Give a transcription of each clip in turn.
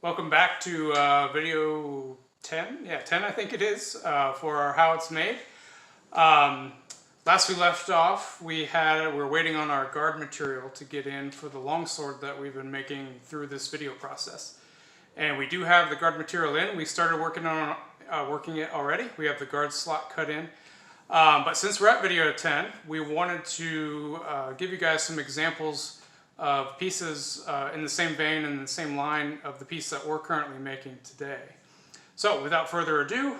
Welcome back to video 10. Yeah, 10 I think it is, for our how it's made. Last we left off, we're waiting on our guard material to get in for the longsword that we've been making through this video process. And we do have the guard material in. We started working it already. We have the guard slot cut in. But since we're at video 10, we wanted to give you guys some examples of pieces in the same vein and the same line of the piece that we're currently making today. So without further ado,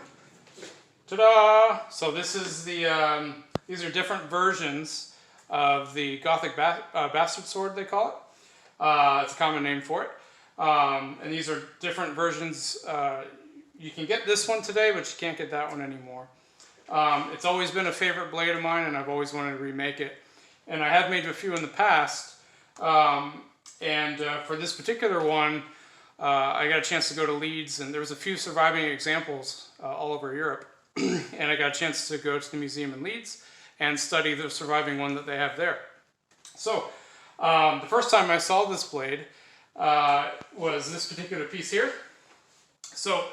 ta-da! So this is these are different versions of the Gothic bastard sword, they call it. It's a common name for it. And these are different versions. You can get this one today, but you can't get that one anymore. It's always been a favorite blade of mine, and I've always wanted to remake it. And I have made a few in the past. For this particular one, I got a chance to go to Leeds, and there was a few surviving examples all over Europe. And I got a chance to go to the museum in Leeds and study the surviving one that they have there. So the first time I saw this blade was this particular piece here. So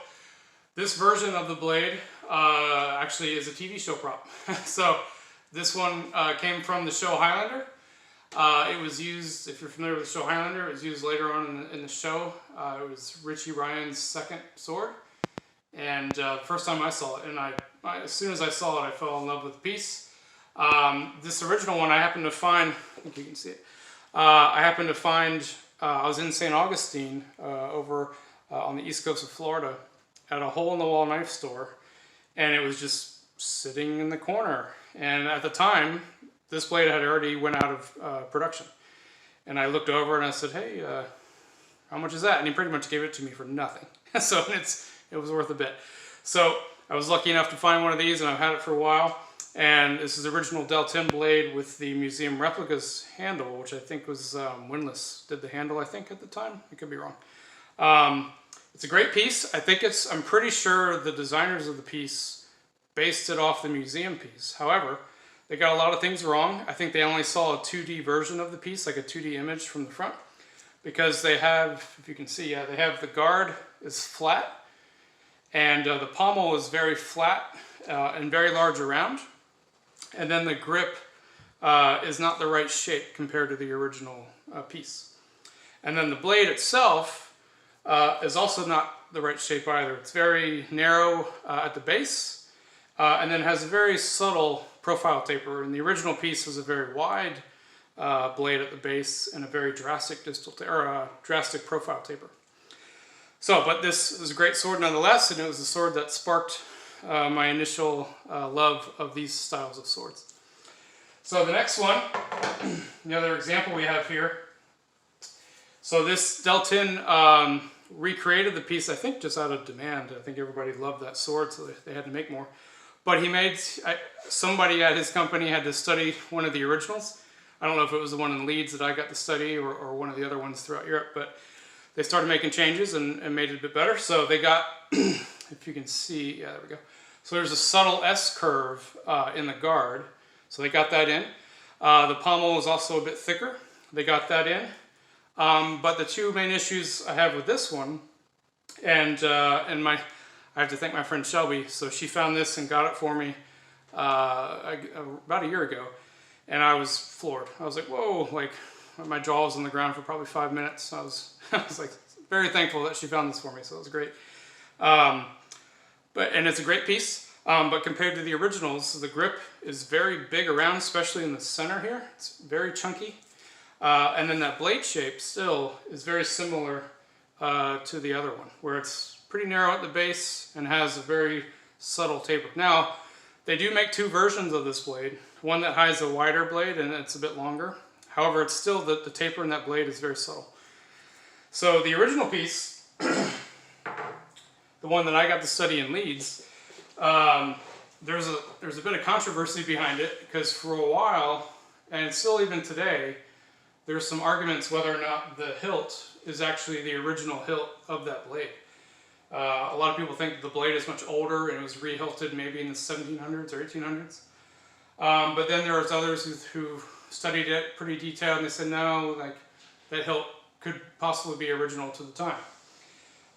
this version of the blade actually is a TV show prop. So this one came from the show Highlander. It was used, if you're familiar with the show Highlander, it was used later on in the show. It was Richie Ryan's second sword. And the first time I saw it, and as soon as I saw it, I fell in love with the piece. This original one I happened to find, I think you can see it. I was in St. Augustine over on the east coast of Florida at a hole-in-the-wall knife store. And it was just sitting in the corner. And at the time, this blade had already went out of production. And I looked over and I said, hey, how much is that? And he pretty much gave it to me for nothing. So it was worth a bit. So I was lucky enough to find one of these, and I've had it for a while. And this is the original Del-10 blade with the museum replicas handle, which I think was Windlass did the handle, I think, at the time. I could be wrong. It's a great piece. I'm pretty sure the designers of the piece based it off the museum piece. However, they got a lot of things wrong. I think they only saw a 2D version of the piece, like a 2D image from the front. Because they have, if you can see, they have the guard is flat. And the pommel is very flat and very large around. And then the grip is not the right shape compared to the original piece. And then the blade itself is also not the right shape either. It's very narrow at the base and then has a very subtle profile taper. And the original piece was a very wide blade at the base and a very drastic drastic profile taper. So, but this was a great sword nonetheless, and it was the sword that sparked my initial love of these styles of swords. So the next one, the other example we have here. So this Del-10 recreated the piece, I think, just out of demand. I think everybody loved that sword, so they had to make more. But somebody at his company had to study one of the originals. I don't know if it was the one in Leeds that I got to study or one of the other ones throughout Europe, but they started making changes and made it a bit better. So they got, if you can see, yeah, there we go. So there's a subtle S curve in the guard. So they got that in. The pommel was also a bit thicker. They got that in. But the two main issues I have with this one, I have to thank my friend Shelby. So she found this and got it for me about a year ago. And I was floored. I was like, whoa, like my jaw was on the ground for probably 5 minutes. I was like very thankful that she found this for me. So it was great. And it's a great piece. But compared to the originals, the grip is very big around, especially in the center here. It's very chunky. And then that blade shape still is very similar to the other one, where it's pretty narrow at the base and has a very subtle taper. Now, they do make two versions of this blade. One that has a wider blade and it's a bit longer. However, it's still the taper in that blade is very subtle. So the original piece, the one that I got to study in Leeds, there's a bit of controversy behind it because for a while, and still even today, there's some arguments whether or not the hilt is actually the original hilt of that blade. A lot of people think the blade is much older and it was re-hilted maybe in the 1700s or 1800s. But then there was others who studied it pretty detailed and they said no, like that hilt could possibly be original to the time.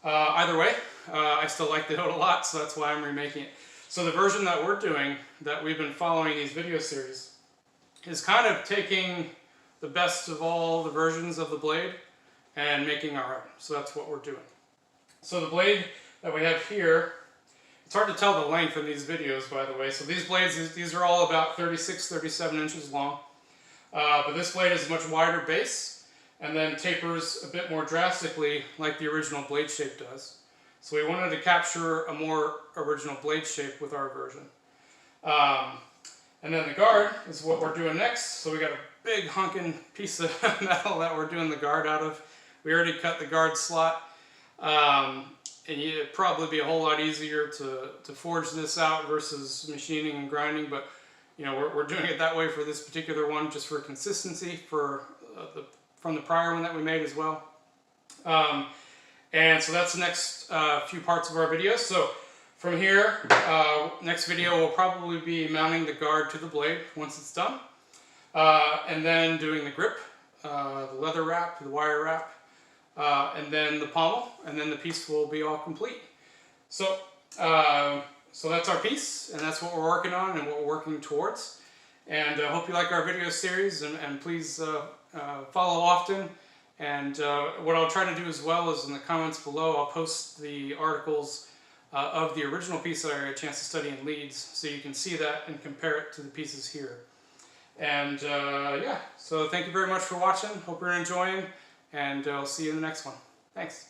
Either way, I still like the Hood a lot, so that's why I'm remaking it. So the version that we're doing, that we've been following these video series, is kind of taking the best of all the versions of the blade and making our own. So that's what we're doing. So the blade that we have here, it's hard to tell the length in these videos, by the way. So these blades, these are all about 36, 37 inches long. But this blade is a much wider base and then tapers a bit more drastically like the original blade shape does. So we wanted to capture a more original blade shape with our version. And then the guard is what we're doing next. So we got a big hunking piece of metal that we're doing the guard out of. We already cut the guard slot. And it'd probably be a whole lot easier to forge this out versus machining and grinding, but you know, we're doing it that way for this particular one, just for consistency from the prior one that we made as well. And so that's the next few parts of our video. So from here, next video will probably be mounting the guard to the blade once it's done, and then doing the grip, the leather wrap, the wire wrap, and then the pommel, and then the piece will be all complete. So, so that's our piece, and that's what we're working on and what we're working towards. And I hope you like our video series, and please follow often. And what I'll try to do as well is in the comments below, I'll post the articles of the original piece that I got a chance to study in Leeds, so you can see that and compare it to the pieces here. And yeah, so thank you very much for watching. Hope you're enjoying, and I'll see you in the next one. Thanks.